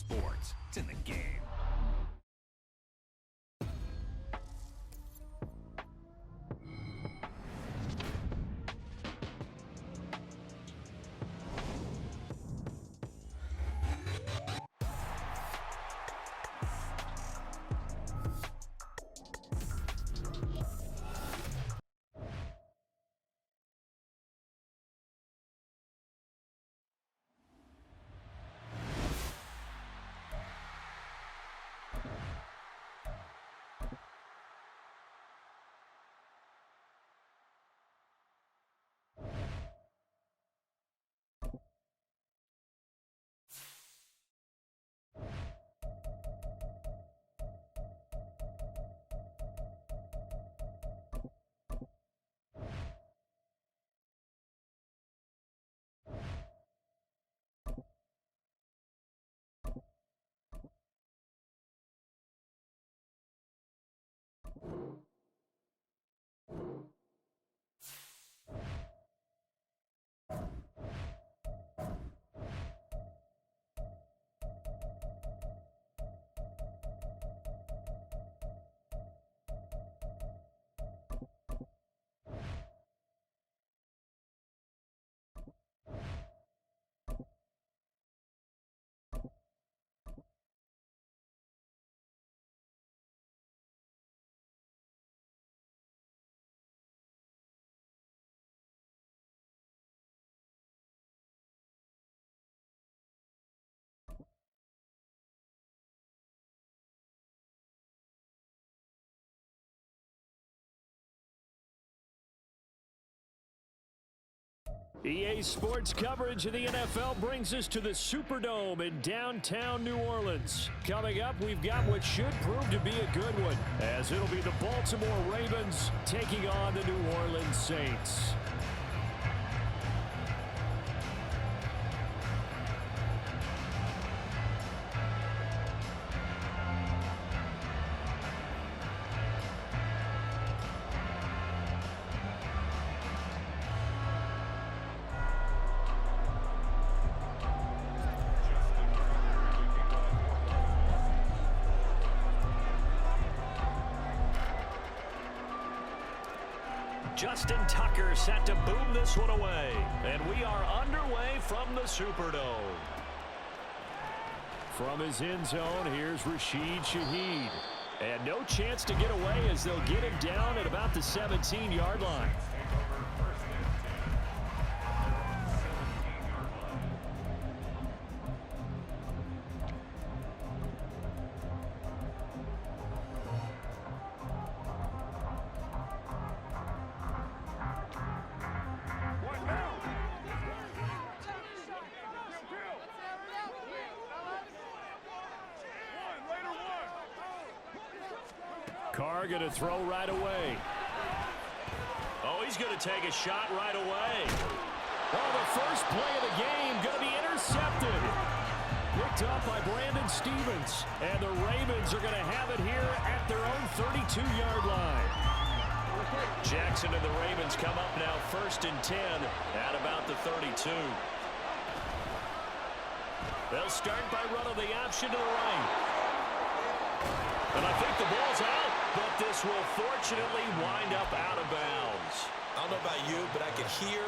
sports. It's in the game. EA Sports coverage of the NFL brings us to the Superdome in downtown New Orleans. Coming up, we've got what should prove to be a good one, as it'll be the Baltimore Ravens taking on the New Orleans Saints. Justin Tucker set to boom this one away. And we are underway from the Superdome. From his end zone, here's Rashid Shaheed. And no chance to get away as they'll get him down at about the 17-yard line. Carr going to throw right away. Oh, he's going to take a shot right away. Oh, the first play of the game going to be intercepted. Picked up by Brandon Stevens. And the Ravens are going to have it here at their own 32-yard line. Jackson and the Ravens come up now 1st and 10 at about the 32. They'll start by running the option to the right. And I think the ball's out, but this will fortunately wind up out of bounds. I don't know about you, but I can hear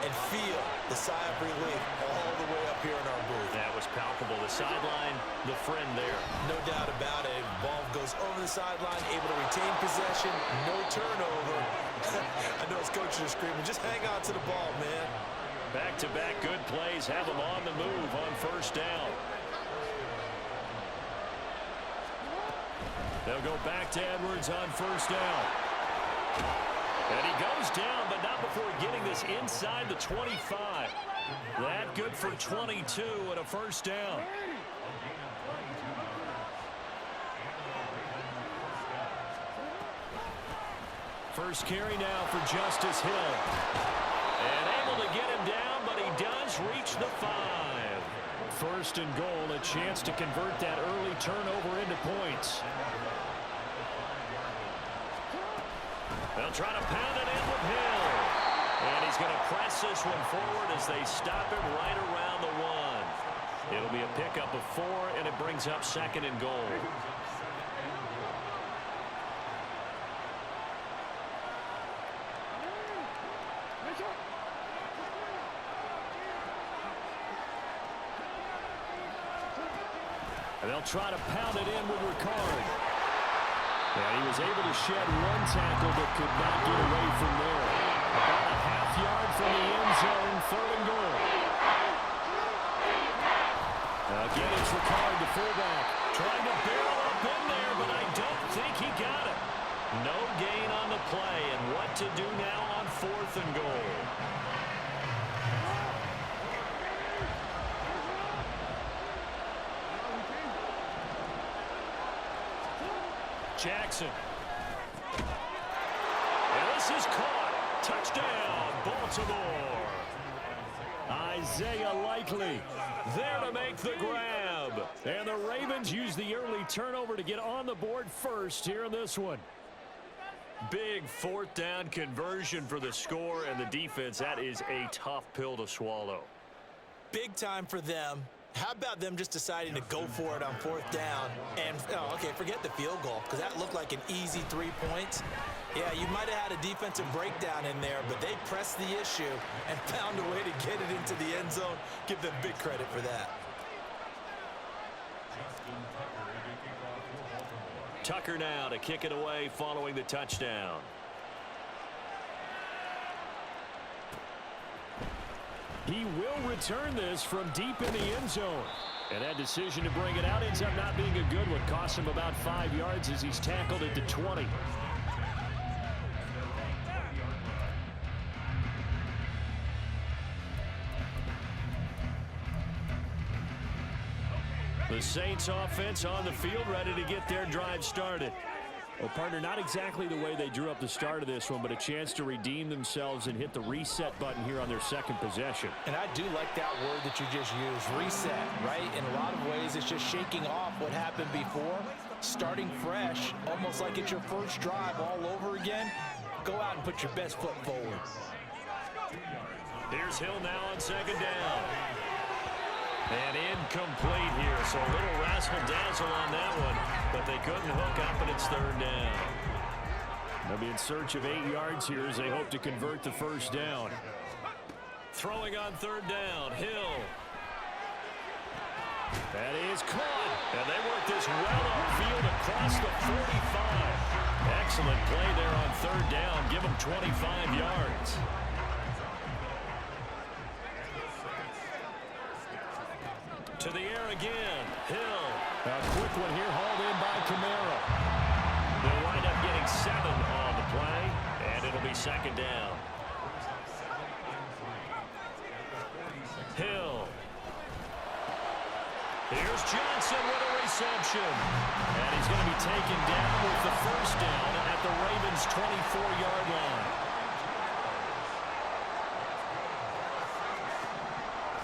and feel the sigh of relief all the way up here in our booth. That was palpable. The sideline, the friend there. No doubt about it. Ball goes over the sideline, able to retain possession, no turnover. I know his coaches are screaming, just hang on to the ball, man. Back-to-back good plays have them on the move on 1st down. They'll go back to Edwards on 1st down. And he goes down, but not before getting this inside the 25. That good for 22 and a 1st down. First carry now for Justice Hill. And able to get him down, but he does reach the 5. 1st and goal, a chance to convert that early turnover into points. They'll try to pound it in with Hill. And he's going to press this one forward as they stop him right around the 1. It'll be a pickup of 4, and it brings up 2nd and goal. And they'll try to pound it in with Ricard. And he was able to shed 1 tackle but could not get away from there. About a half-yard from the end zone, 3rd and goal. Again, it's Ricard, the fullback, trying to barrel up in there, but I don't think he got it. No gain on the play, and what to do now on 4th and goal. Jackson. And this is caught. Touchdown, Baltimore. Isaiah Likely there to make the grab. And the Ravens use the early turnover to get on the board first here in this one. Big 4th down conversion for the score, and the defense, that is a tough pill to swallow. Big time for them. How about them just deciding to go for it on 4th down? And, okay, forget the field goal, because that looked like an easy 3 points. Yeah, you might have had a defensive breakdown in there, but they pressed the issue and found a way to get it into the end zone. Give them big credit for that. Tucker now to kick it away following the touchdown. He will return this from deep in the end zone. And that decision to bring it out ends up not being a good one. Cost him about 5 yards as he's tackled at the 20. The Saints offense on the field, ready to get their drive started. Well, partner, not exactly the way they drew up the start of this one, but a chance to redeem themselves and hit the reset button here on their 2nd possession. And I do like that word that you just used, reset, right? In a lot of ways, it's just shaking off what happened before, starting fresh, almost like it's your first drive all over again. Go out and put your best foot forward. Here's Hill now on 2nd down. And incomplete here, so a little razzle-dazzle on that one, but they couldn't hook up, and it's 3rd down. They'll be in search of 8 yards here as they hope to convert the 1st down. Throwing on 3rd down, Hill. That is caught, and they work this well upfield across the 45. Excellent play there on 3rd down, give them 25 yards. To the air again. Hill. A quick one here, hauled in by Kamara. They'll wind up getting 7 on the play, and it'll be 2nd down. Hill. Here's Johnson with a reception. And he's going to be taken down with the 1st down at the Ravens' 24-yard line.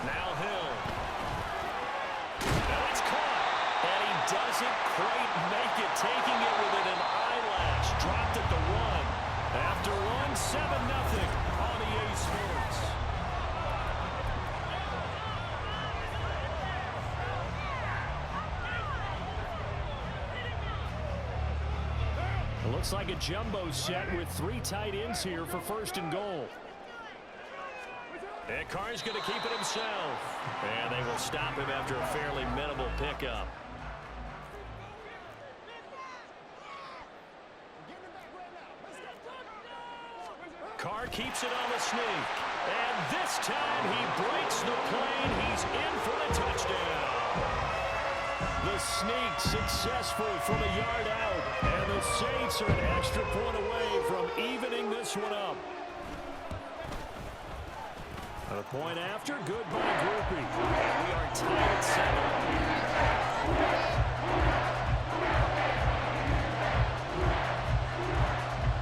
Now Hill. Doesn't quite make it, taking it within an eyelash. Dropped at the 1. After 1, 7-0 on EA Sports. It looks like a jumbo set with 3 tight ends here for 1st and goal. And Carr's going to keep it himself. And they will stop him after a fairly minimal pickup. Carr keeps it on the sneak. And this time he breaks the plane. He's in for the touchdown. The sneak successful from a yard out. And the Saints are an extra point away from evening this one up. A point after, good by Groupie. And we are tied at 7.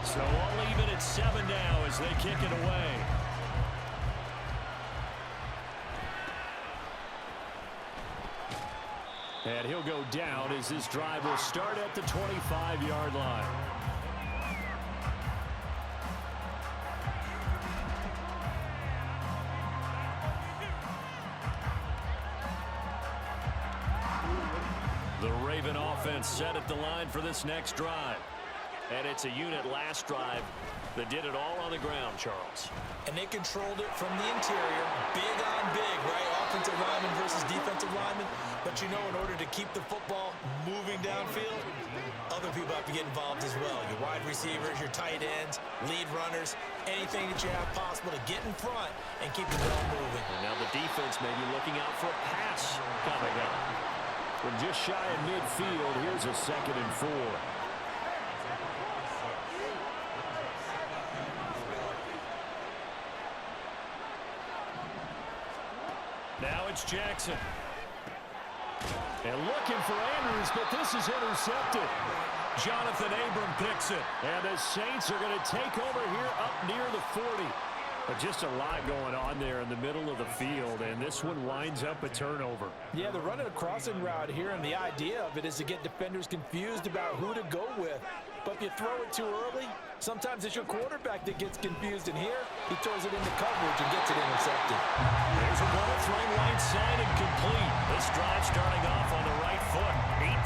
So all even at 7 now as they kick it away. And he'll go down as this drive will start at the 25-yard line. The Raven offense set at the line for this next drive. And it's a unit last drive that did it all on the ground, Charles. And they controlled it from the interior, big on big, right? Offensive lineman versus defensive lineman. But you know, in order to keep the football moving downfield, other people have to get involved as well. Your wide receivers, your tight ends, lead runners, anything that you have possible to get in front and keep the ball moving. And now the defense may be looking out for a pass coming up. From just shy of midfield, here's a 2nd and 4. Now it's Jackson. And looking for Andrews, but this is intercepted. Jonathan Abram picks it. And the Saints are going to take over here up near the 40. But just a lot going on there in the middle of the field, and this one winds up a turnover. Yeah, they're running a crossing route here, and the idea of it is to get defenders confused about who to go with. But if you throw it too early, sometimes it's your quarterback that gets confused, and here he throws it into coverage and gets it intercepted. There's a ball thrown right side and complete. This drive starting off on the right foot,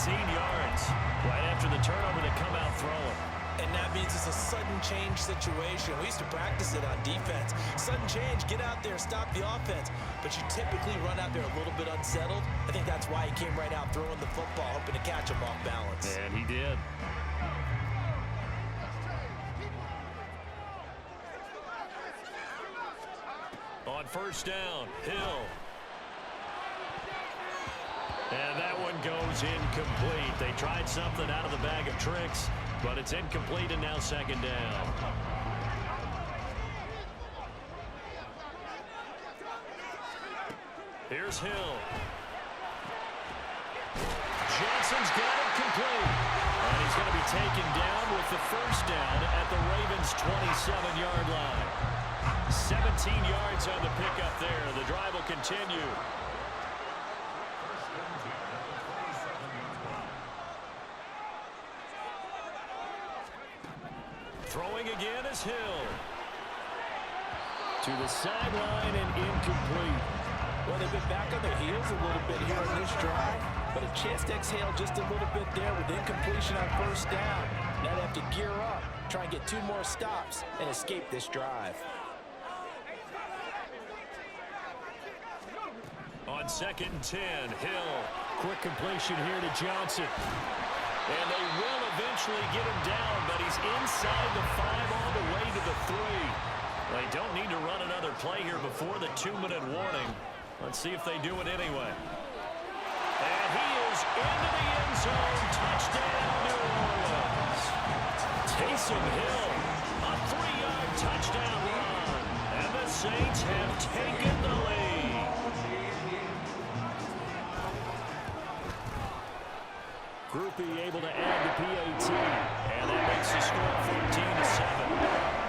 18 yards. Right after the turnover, they come out throwing. And that means it's a sudden change situation. We used to practice it on defense. Sudden change, get out there, stop the offense. But you typically run out there a little bit unsettled. I think that's why he came right out throwing the football, hoping to catch him off balance. And he did. On first down, Hill. And that one goes incomplete. They tried something out of the bag of tricks, but it's incomplete, and now 2nd down. Here's Hill. Johnson's got it complete. And he's going to be taken down with the first down at the Ravens' 27-yard line. 17 yards on the pickup there. The drive will continue. Throwing again is Hill. To the sideline and incomplete. Well, they've been back on their heels a little bit here on this drive, but a chance to exhale just a little bit there with incompletion on first down. Now they have to gear up, try and get 2 more stops, and escape this drive. On 2nd and 10, Hill. Quick completion here to Johnson. And they will eventually get him down, but he's inside the 5 all the way to the 3. They don't need to run another play here before the 2-minute warning. Let's see if they do it anyway. And he is into the end zone. Touchdown, New Orleans. Taysom Hill, a 3-yard touchdown run. And the Saints have taken the lead. Groupie able to add the PAT. And that makes the score 14-7.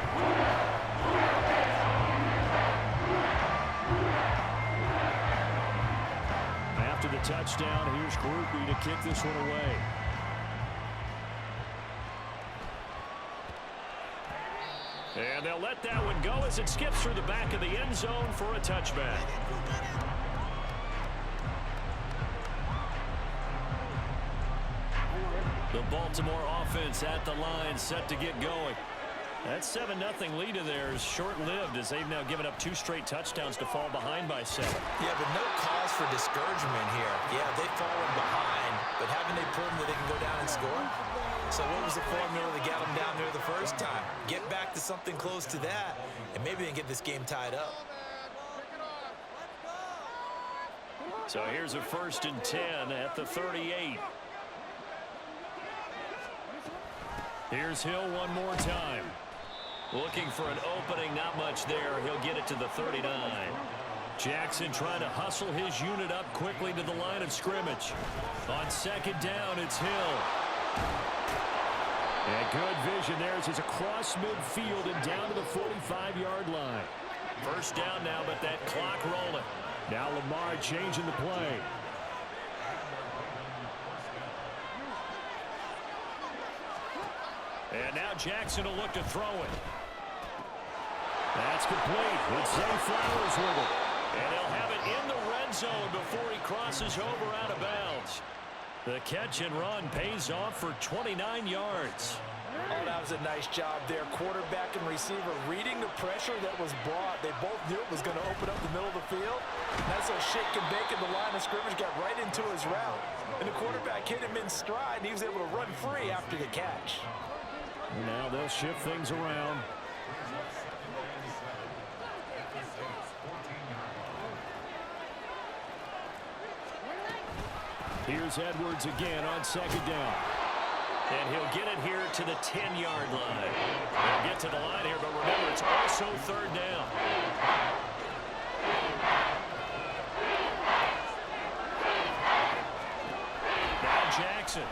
After the touchdown, here's Groupie to kick this one away. And they'll let that one go as it skips through the back of the end zone for a touchback. The Baltimore offense at the line, set to get going. That 7-0 lead of theirs short-lived as they've now given up 2 straight touchdowns to fall behind by 7. Yeah, but no cause for discouragement here. Yeah, they've fallen behind, but haven't they proven that they can go down and score? So what was the formula that got them down there the first time? Get back to something close to that, and maybe they can get this game tied up. So here's a 1st and 10 at the 38. Here's Hill one more time. Looking for an opening, not much there. He'll get it to the 39. Jackson trying to hustle his unit up quickly to the line of scrimmage. On 2nd down, it's Hill. And good vision there as he's across midfield and down to the 45-yard line. First down now, but that clock rolling. Now Lamar changing the play. And now Jackson will look to throw it. That's complete. It's Zay Flowers with it. And he'll have it in the red zone before he crosses over out of bounds. The catch and run pays off for 29 yards. Oh, that was a nice job there. Quarterback and receiver reading the pressure that was brought. They both knew it was going to open up the middle of the field. That's a shake and bake in the line of scrimmage, got right into his route. And the quarterback hit him in stride, and he was able to run free after the catch. Now they'll shift things around. Here's Edwards again on second down. And he'll get it here to the 10-yard line. They'll get to the line here, but remember, it's also third down. Now Jackson.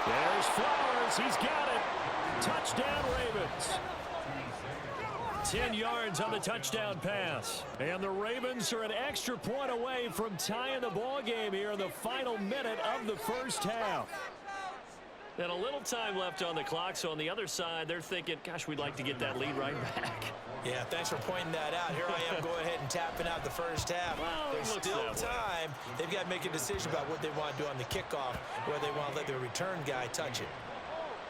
There's Flowers. He's got it. Touchdown, Ravens. 10 yards on the touchdown pass. And the Ravens are an extra point away from tying the ball game here in the final minute of the first half. And a little time left on the clock, so on the other side, they're thinking, gosh, we'd like to get that lead right back. Yeah, thanks for pointing that out. Here I am, go ahead and tapping out the first half. Well, there's still time. They've got to make a decision about what they want to do on the kickoff, where they want to let their return guy touch it.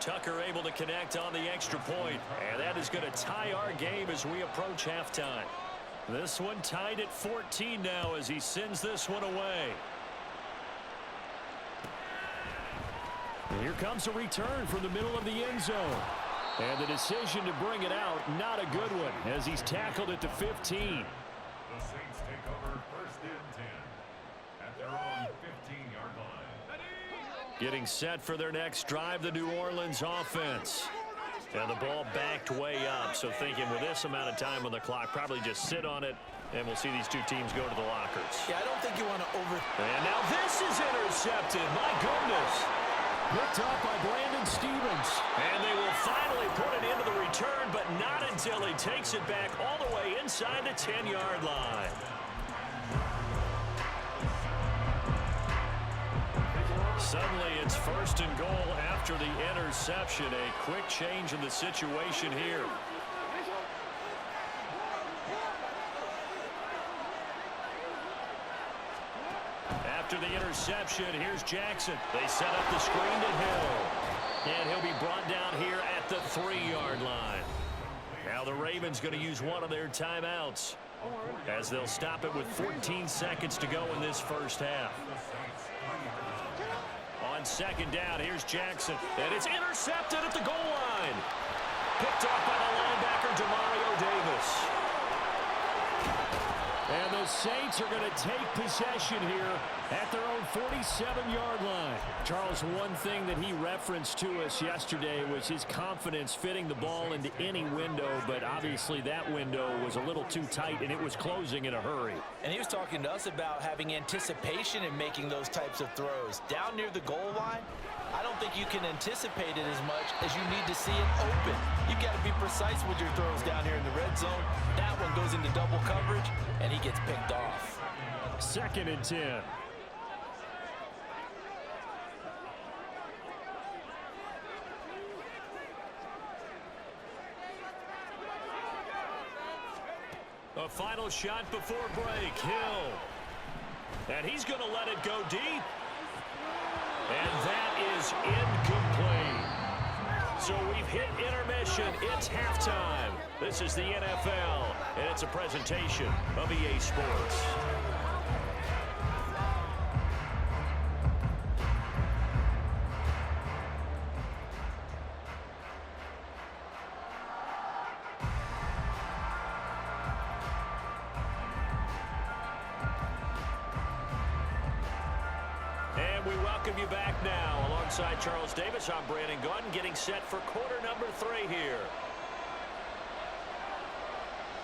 Tucker able to connect on the extra point, and that is going to tie our game as we approach halftime. This one tied at 14 now as he sends this one away. And here comes a return from the middle of the end zone. And the decision to bring it out, not a good one, as he's tackled at the 15. The Saints take over first and 10 at their own 15-yard line. Getting set for their next drive, the New Orleans offense. And the ball backed way up, so thinking with this amount of time on the clock, probably just sit on it, and we'll see these two teams go to the lockers. Yeah, I don't think you want to And now this is intercepted. My goodness. Picked up by Brandon Stevens. And they will finally put it into the return, but not until he takes it back all the way inside the 10-yard line. Suddenly it's first and goal after the interception. A quick change in the situation here. After the interception, here's Jackson. They set up the screen to Hill. And he'll be brought down here at the 3-yard line. Now the Ravens going to use one of their timeouts, as they'll stop it with 14 seconds to go in this first half. On second down, here's Jackson. And it's intercepted at the goal line. Picked off by the linebacker, Demario Davis. And the Saints are going to take possession here at their own 47-yard line. Charles, one thing that he referenced to us yesterday was his confidence fitting the ball into any window, but obviously that window was a little too tight, and it was closing in a hurry. And he was talking to us about having anticipation in making those types of throws. Down near the goal line, I don't think you can anticipate it as much as you need to see it open. You've got to be precise with your throws down here in the red zone. That one goes into double coverage, and he gets picked off. Second and 10. A final shot before break. Hill. And he's going to let it go deep. And that is incomplete. So we've hit intermission. It's halftime. This is the NFL, and it's a presentation of EA Sports. We welcome you back now. Alongside Charles Davis, I'm Brandon Gordon, getting set for quarter number 3 here.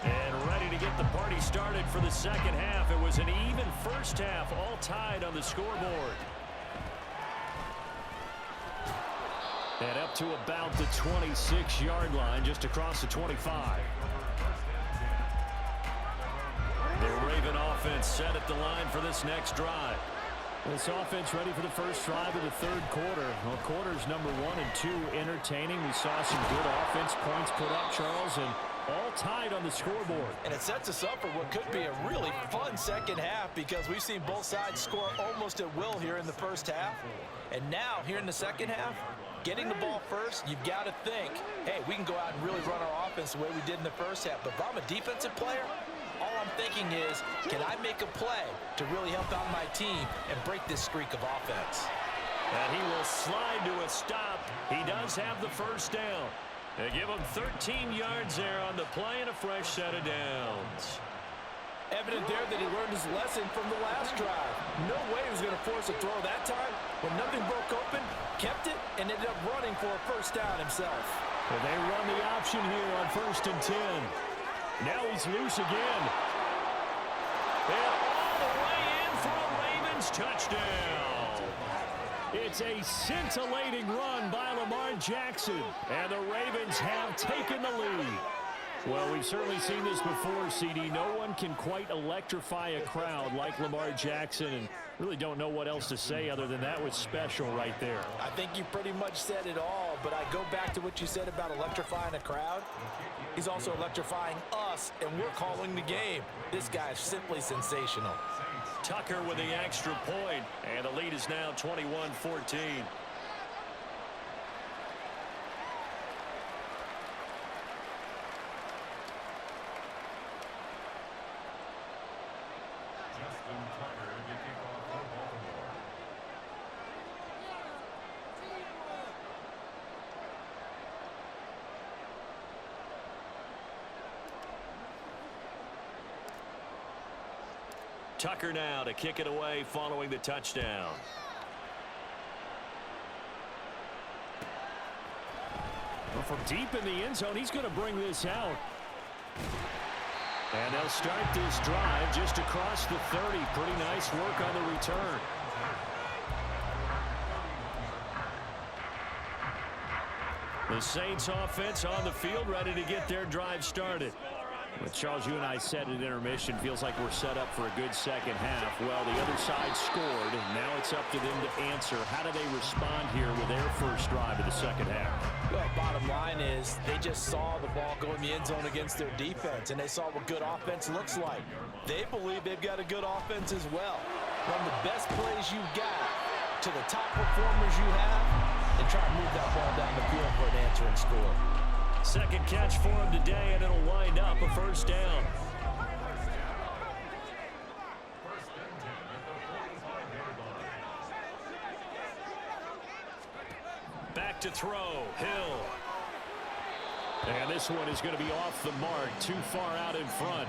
And ready to get the party started for the second half. It was an even first half, all tied on the scoreboard. And up to about the 26-yard line, just across the 25. The Raven offense set at the line for this next drive. This offense ready for the first drive of the third quarter. Well, quarters number 1 and 2 entertaining. We saw some good offense points put up, Charles, and all tied on the scoreboard. And it sets us up for what could be a really fun second half because we've seen both sides score almost at will here in the first half. And now, here in the second half, getting the ball first, you've got to think, hey, we can go out and really run our offense the way we did in the first half. But if I'm a defensive player, all I'm thinking is, can I make a play to really help out my team and break this streak of offense? And he will slide to a stop. He does have the first down. They give him 13 yards there on the play and a fresh set of downs. Evident there that he learned his lesson from the last drive. No way he was going to force a throw that time. When nothing broke open, kept it, and ended up running for a first down himself. Well, they run the option here on 1st and 10. Now he's loose again. And all the way in for a Ravens touchdown. It's a scintillating run by Lamar Jackson, and the Ravens have taken the lead. Well, we've certainly seen this before, CD. No one can quite electrify a crowd like Lamar Jackson, and really don't know what else to say other than that was special right there. I think you pretty much said it all, but I go back to what you said about electrifying a crowd. He's also electrifying us, and we're calling the game. This guy is simply sensational. Tucker with the extra point, and the lead is now 21-14. Tucker now to kick it away following the touchdown. Well, from deep in the end zone, he's going to bring this out. And they'll start this drive just across the 30. Pretty nice work on the return. The Saints offense on the field, ready to get their drive started. But Charles, you and I said at intermission, feels like we're set up for a good second half. Well, the other side scored, and now it's up to them to answer. How do they respond here with their first drive of the second half? Well, bottom line is they just saw the ball go in the end zone against their defense, and they saw what good offense looks like. They believe they've got a good offense as well. Run the best plays you've got to the top performers you have, and try to move that ball down the field for an answering score. Second catch for him today, and it'll wind up a first down. Back to throw, Hill. And this one is going to be off the mark, too far out in front.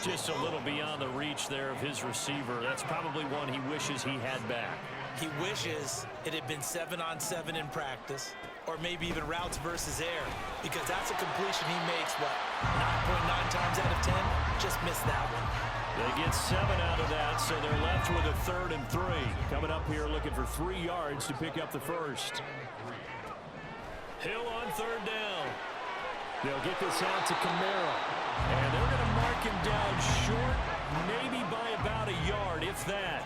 Just a little beyond the reach there of his receiver. That's probably one he wishes he had back. He wishes it had been 7-on-7 in practice, or maybe even routes versus air, because that's a completion he makes, what, 9.9 times out of 10? Just missed that one. They get 7 out of that, so they're left with a 3rd and 3. Coming up here looking for 3 yards to pick up the first. Hill on 3rd down. They'll get this out to Kamara. And they're going to mark him down short, maybe by about a yard, if that.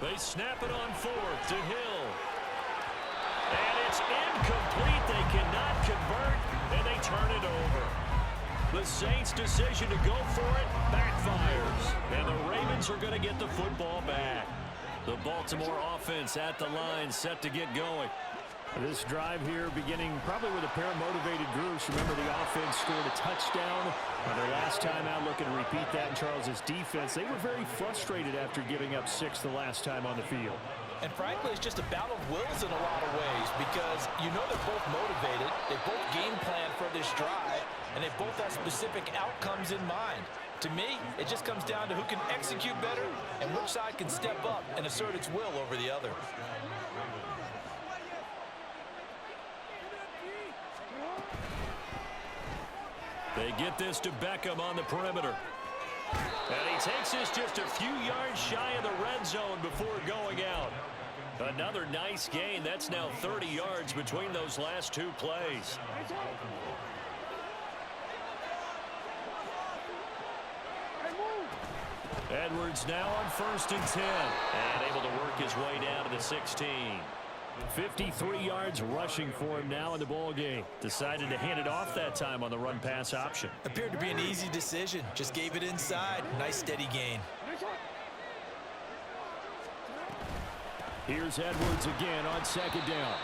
They snap it on 4th to Hill. And it's incomplete. They cannot convert, and they turn it over. The Saints' decision to go for it backfires. And the Ravens are going to get the football back. The Baltimore offense at the line, set to get going. This drive here beginning probably with a pair of motivated groups. Remember, the offense scored a touchdown on their last time out. Looking to repeat that in Charles's defense. They were very frustrated after giving up 6 the last time on the field. And frankly, it's just a battle of wills in a lot of ways, because you know they're both motivated. They both game plan for this drive, and they both have specific outcomes in mind. To me, it just comes down to who can execute better and which side can step up and assert its will over the other. They get this to Beckham on the perimeter. And he takes this just a few yards shy of the red zone before going out. Another nice gain. That's now 30 yards between those last 2 plays. Edwards now on 1st and 10. And able to work his way down to the 16. 53 yards rushing for him now in the ball game. Decided to hand it off that time on the run-pass option. Appeared to be an easy decision. Just gave it inside. Nice steady gain. Here's Edwards again on second down.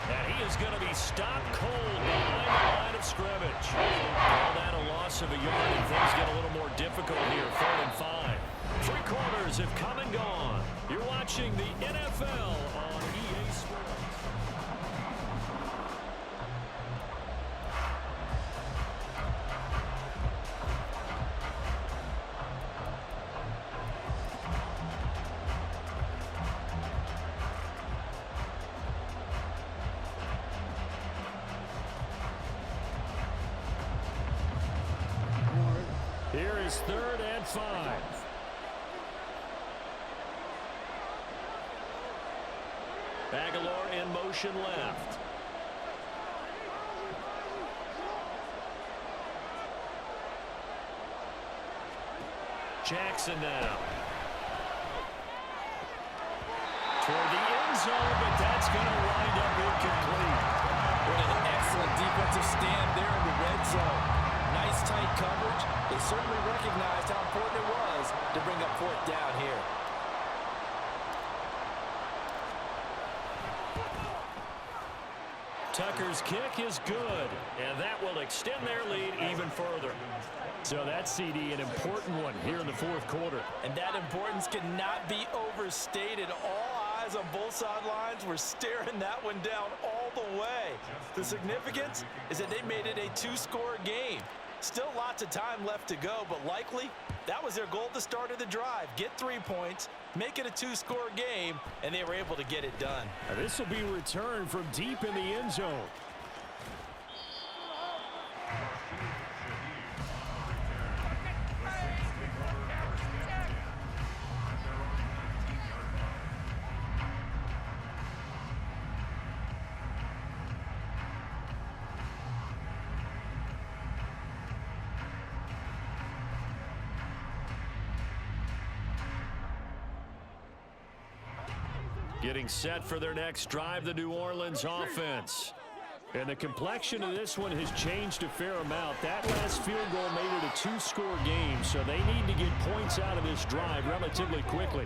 And he is going to be stopped cold behind the line of scrimmage. Call that a loss of a yard, and things get a little more difficult here. 3rd and 5. 3 quarters have come and gone. You're watching the NFL on EA Sports. Here is 3rd and 5. Aguilar in motion left. Jackson now. Toward the end zone, but that's going to wind up incomplete. What an excellent defensive stand there in the red zone. Nice tight coverage. They certainly recognized how important it was to bring up 4th down here. Tucker's kick is good, and that will extend their lead even further. So that CD, an important one here in the 4th quarter. And that importance cannot be overstated. All eyes on both sidelines were staring that one down all the way. The significance is that they made it a 2-score game. Still lots of time left to go, but likely that was their goal at the start of the drive. Get 3 points, make it a 2-score game, and they were able to get it done. Now this will be returned from deep in the end zone. Getting set for their next drive, the New Orleans offense. And the complexion of this one has changed a fair amount. That last field goal made it a 2-score game, so they need to get points out of this drive relatively quickly.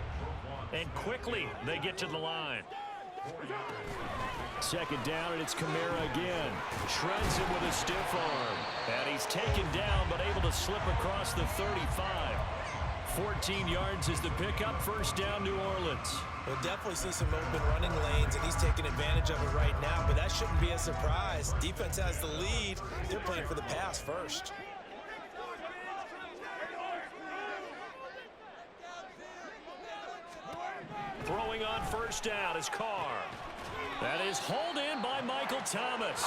And quickly, they get to the line. 2nd down, and it's Kamara again. Shreds him with a stiff arm. And he's taken down, but able to slip across the 35. 14 yards is the pickup. 1st down, New Orleans. We'll definitely see some open running lanes, and he's taking advantage of it right now, but that shouldn't be a surprise. Defense has the lead. They're playing for the pass first. Throwing on 1st down is Carr. That is hauled in by Michael Thomas.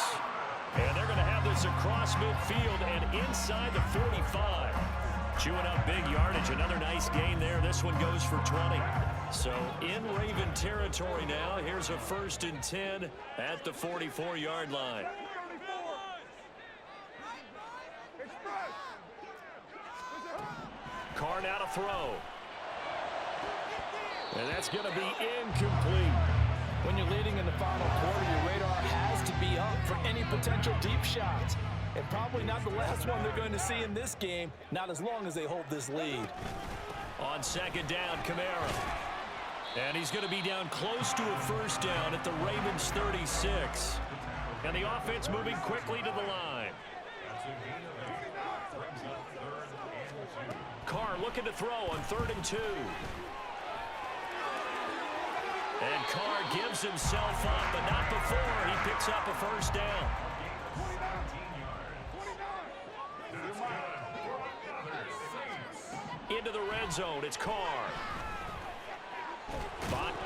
And they're going to have this across midfield and inside the 45. Chewing up big yardage. Another nice gain there. This one goes for 20. So in Raven territory now. Here's a 1st and 10 at the 44-yard line. Carr now to throw. And that's going to be incomplete. When you're leading in the final quarter, your radar has to be up for any potential deep shots. And probably not the last one they're going to see in this game, not as long as they hold this lead. On 2nd down, Kamara. And he's going to be down close to a 1st down at the Ravens 36. And the offense moving quickly to the line. Carr looking to throw on 3rd and 2. And Carr gives himself up, but not before he picks up a 1st down. Into the red zone, it's Carr.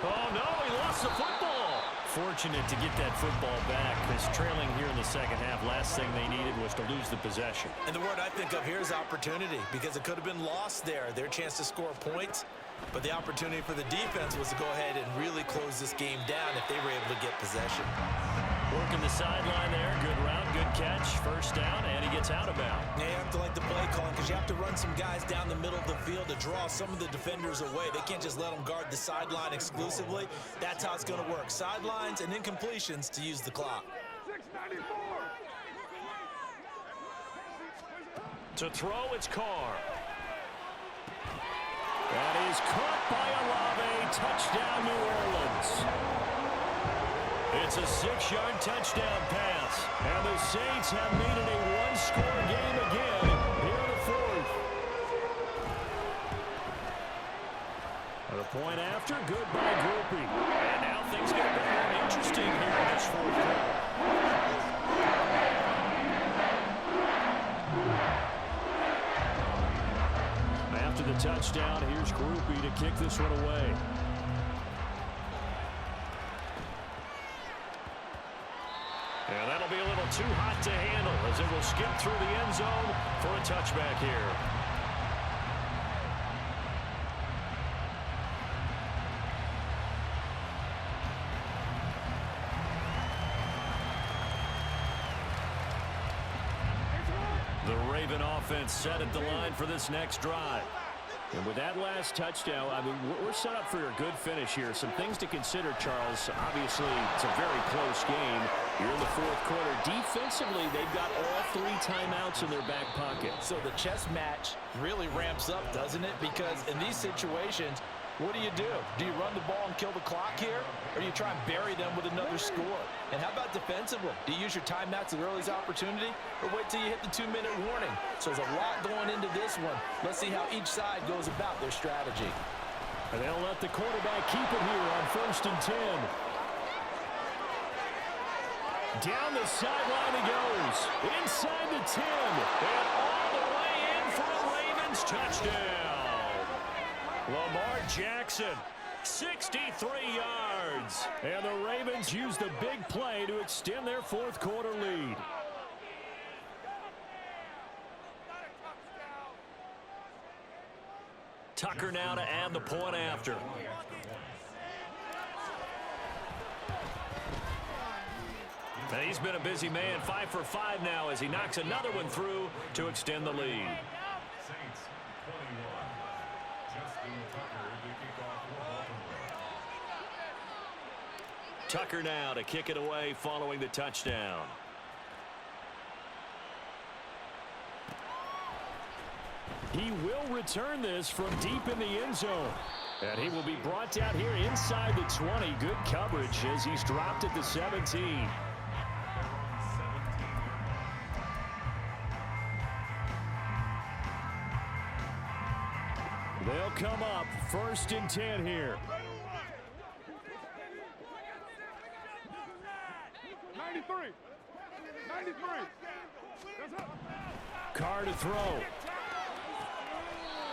Oh no, he lost the football. Fortunate to get that football back, because trailing here in the 2nd half, last thing they needed was to lose the possession. And the word I think of here is opportunity, because it could have been lost there. Their chance to score points, but the opportunity for the defense was to go ahead and really close this game down if they were able to get possession. Working the sideline there. Good route, good catch. First down, and he gets out of bounds. Yeah, you have to like the play calling because you have to run some guys down the middle of the field to draw some of the defenders away. They can't just let them guard the sideline exclusively. That's how it's going to work. Sidelines and incompletions to use the clock. To throw, it's Carr. That is caught by Olave. Touchdown, New Orleans. It's a 6-yard touchdown pass. And the Saints have made it a one-score game again here in the fourth. The point after, good by Groupie. And now things get more interesting here in this fourth quarter. After the touchdown, here's Groupie to kick this one away. And that'll be a little too hot to handle as it will skip through the end zone for a touchback here. The Raven offense set at the line for this next drive. And with that last touchdown, I mean, we're set up for a good finish here. Some things to consider, Charles. Obviously, it's a very close game. You're in the fourth quarter. Defensively, they've got all 3 timeouts in their back pocket. So the chess match really ramps up, doesn't it? Because in these situations, what do? Do you run the ball and kill the clock here? Or do you try and bury them with another score? And how about defensively? Do you use your timeouts at the earliest opportunity? Or wait till you hit the 2-minute warning? So there's a lot going into this one. Let's see how each side goes about their strategy. And they'll let the quarterback keep it here on 1st and 10. Down the sideline he goes. Inside the 10. And all the way in for a Ravens touchdown. Lamar Jackson, 63 yards. And the Ravens use the big play to extend their fourth quarter lead. Tucker now to add the point after. And he's been a busy man, 5 for 5 now as he knocks another one through to extend the lead. Saints 21. Justin Tucker to kick off for Baltimore. Tucker now to kick it away following the touchdown. He will return this from deep in the end zone. And he will be brought down here inside the 20. Good coverage as he's dropped at the 17. They'll come up 1st and 10 here. 93. Carr to throw.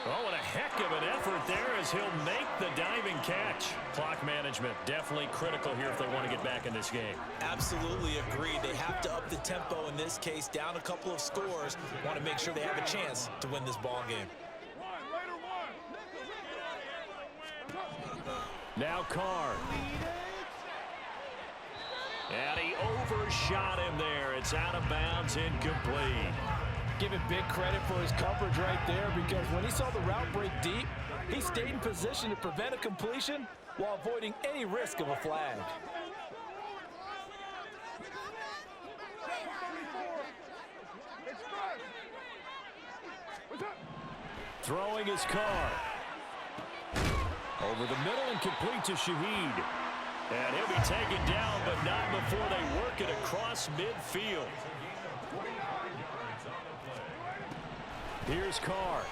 Oh, and a heck of an effort there as he'll make the diving catch. Clock management definitely critical here if they want to get back in this game. Absolutely agreed. They have to up the tempo in this case, down a couple of scores. Want to make sure they have a chance to win this ball game. Now Carr. And he overshot him there. It's out of bounds, incomplete. Give him big credit for his coverage right there because when he saw the route break deep, he stayed in position to prevent a completion while avoiding any risk of a flag. Throwing his Carr. Over the middle and complete to Shaheed. And he'll be taken down, but not before they work it across midfield. Here's Carr.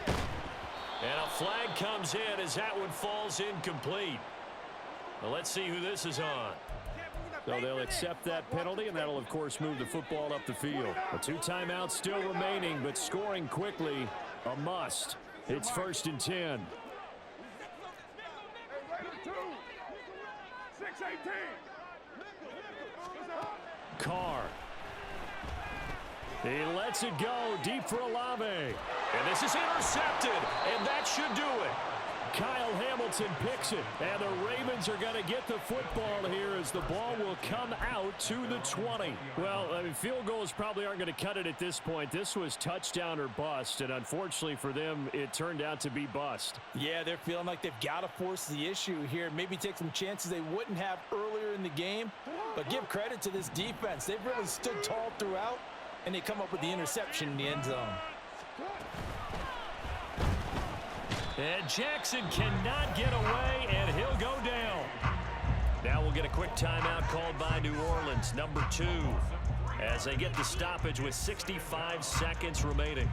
And a flag comes in as that one falls incomplete. Well, let's see who this is on. So they'll accept that penalty, and that'll, of course, move the football up the field. The 2 timeouts still remaining, but scoring quickly, a must. It's 1st and 10. 6-18. Carr. He lets it go deep for Olave. And this is intercepted, and that should do it. Kyle Hamilton picks it. And the Ravens are going to get the football here as the ball will come out to the 20. Well, I mean, field goals probably aren't going to cut it at this point. This was touchdown or bust, and unfortunately for them, it turned out to be bust. Yeah, they're feeling like they've got to force the issue here. Maybe take some chances they wouldn't have earlier in the game. But give credit to this defense. They've really stood tall throughout, and they come up with the interception in the end zone. And Jackson cannot get away, and he'll go down. Now we'll get a quick timeout called by New Orleans, number 2, as they get the stoppage with 65 seconds remaining.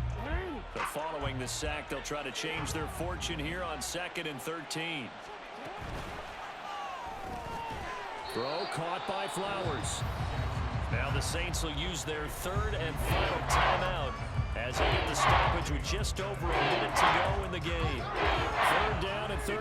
So following the sack, they'll try to change their fortune here on 2nd and 13. Throw caught by Flowers. Now the Saints will use their 3rd and final timeout as they get the stoppage with just over a minute to go in the game. 3rd down and 13.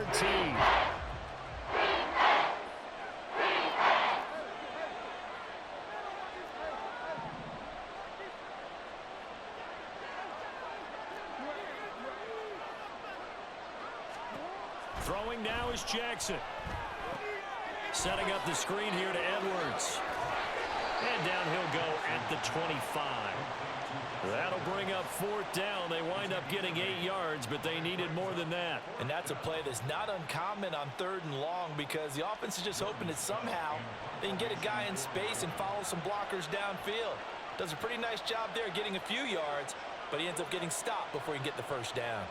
Throwing now is Jackson. Setting up the screen here to Edwards. And down he'll go at the 25. That'll bring up 4th down. They wind up getting 8 yards, but they needed more than that. And that's a play that's not uncommon on 3rd and long because the offense is just hoping that somehow they can get a guy in space and follow some blockers downfield. Does a pretty nice job there getting a few yards, but he ends up getting stopped before he can get the 1st down.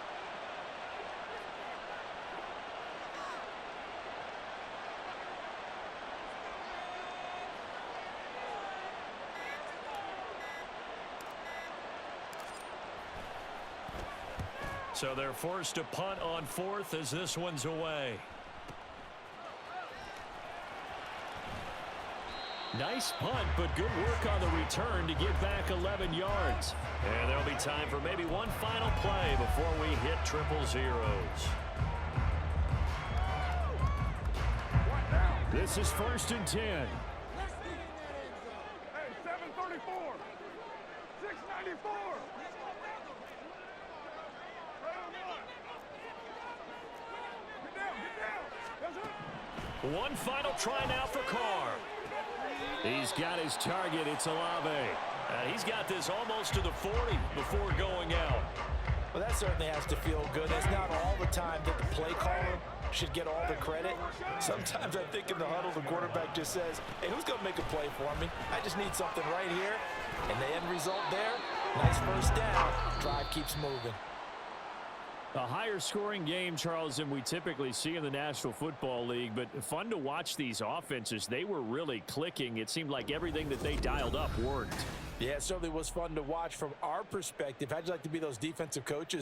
So they're forced to punt on 4th as this one's away. Nice punt, but good work on the return to get back 11 yards. And there'll be time for maybe one final play before we hit triple zeros. This is 1st and 10. Hey, 734. 694. One final try now for Carr. He's got his target. It's Olave. He's got this almost to the 40 before going out. Well, that certainly has to feel good. It's not all the time that the play caller should get all the credit. Sometimes I think in the huddle, the quarterback just says, hey, who's going to make a play for me? I just need something right here. And the end result there, nice 1st down. Drive keeps moving. A higher scoring game, Charles, than we typically see in the National Football League, but fun to watch these offenses. They were really clicking. It seemed like everything that they dialed up worked. Yeah, it certainly was fun to watch from our perspective. How'd you like to be those defensive coaches